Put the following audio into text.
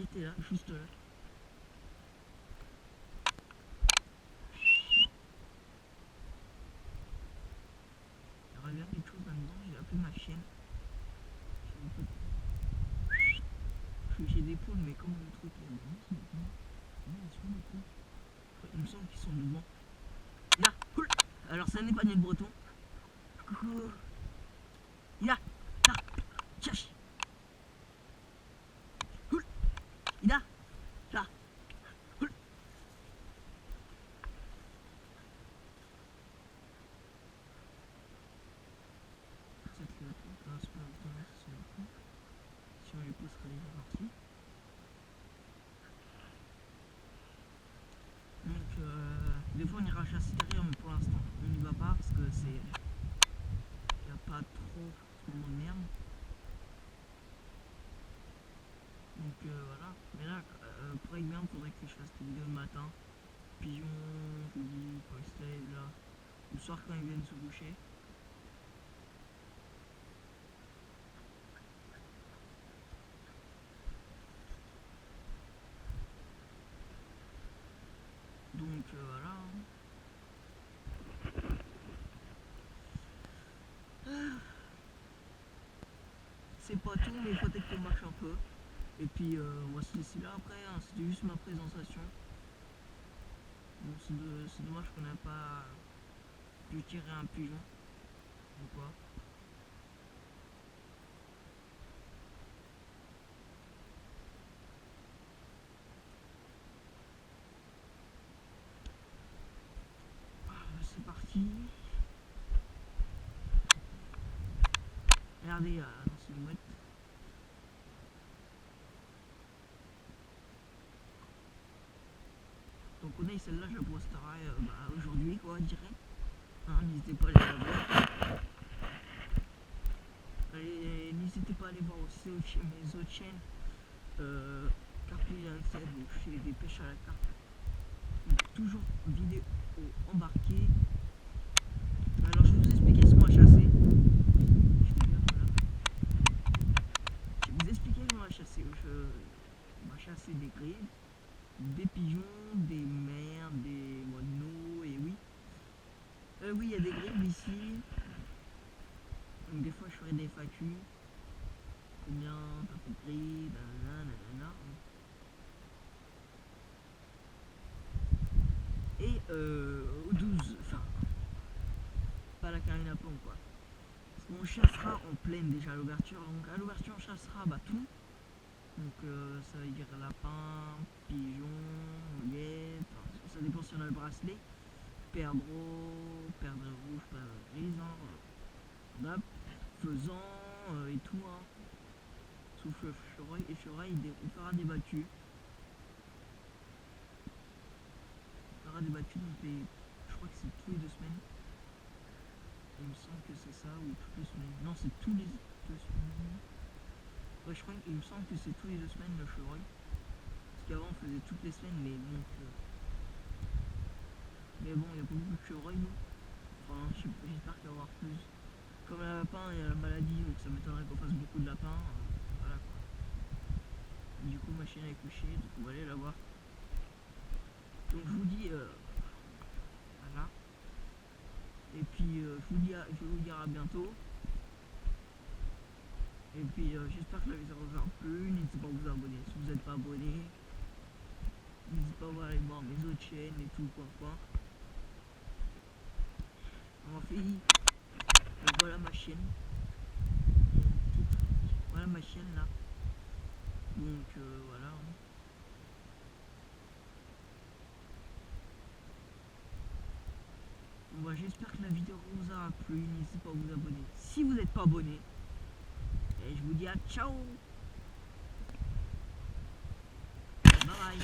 qui était là, juste là. Il y aurait bien quelque chose là-dedans, j'ai appelé ma chienne. J'ai des poules, mais comme le truc est bon, c'est bon. Il me semble qu'ils sont devant. Là, cool. Alors ça n'est pas net breton. Coucou. Là, là, cherche. Cool. Là, là. Cool. Cette là, c'est pas le si on les pousse, elle est déjà partie. Donc, des fois on ira chasser derrière, mais pour l'instant on n'y va pas parce que c'est. Il n'y a pas trop de merde. Donc voilà. Mais là, pour être bien, il faudrait que je fasse des vidéos le matin. Pigeons, je vous dis, quand ils se lèvent là. Le soir quand ils viennent se coucher. Donc voilà. C'est pas tout, mais il faut peut-être qu'on marche un peu. Et puis on va se laisser là après, hein. C'était juste ma présentation. Bon, c'est dommage qu'on n'a pas pu tirer un pigeon. Ou quoi. C'est parti. Regardez, dans cette mouette. Donc on a celle-là, je la posterai aujourd'hui, quoi, direct. Hein, n'hésitez pas à aller la voir. N'hésitez pas à aller voir aussi mes autres chaînes. Carpillon, donc je fais des pêches à la carte. Donc, toujours vidéo embarquée. Alors je vais vous expliquer ce qu'on va chasser. Je vais vous expliquer ce qu'on va chasser. On va chasser des grilles, des pigeons, des mers, des moineaux, et oui. Oui, il y a des grilles ici. Donc des fois je ferai des FAQ. Combien t'as fait de grilles, nanana. Et 12, enfin, pas la carine à plomb quoi. On chassera en pleine déjà à l'ouverture. Donc à l'ouverture on chassera tout. Donc ça veut dire lapin, pigeon, guêpe, ça dépend si on a le bracelet. Perdreau rouge, perdreau grise, hein, faisan et tout. Hein. Sauf le chevreuil et chevreuil, on fera des battues. On fera des battues, donc je crois que c'est tous les 2 semaines. Il me semble que c'est ça, ou toutes les semaines. Non, c'est tous les 2 semaines. Ouais, je crois qu'il me semble que c'est tous les 2 semaines le chevreuil. Parce qu'avant on faisait toutes les semaines, mais donc. Mais bon, il n'y a pas beaucoup de chevreuil, nous. Enfin, j'espère qu'il va y avoir plus. Comme le lapin, il y a la maladie, donc ça m'étonnerait qu'on fasse beaucoup de lapins. Voilà quoi. Du coup, ma chienne est couchée, donc on va aller la voir. Donc je vous dis. Voilà. Et puis je vais vous dire à bientôt. Et puis j'espère que la vidéo vous a plu. N'hésitez pas à vous abonner si vous n'êtes pas abonné. N'hésitez pas à aller voir mes autres chaînes et tout quoi. En fait, voilà ma chaîne. Voilà ma chaîne là. Donc voilà. Bon, j'espère que la vidéo vous a plu. N'hésitez pas à vous abonner si vous n'êtes pas abonné. Et je vous dis à ciao. Bye bye.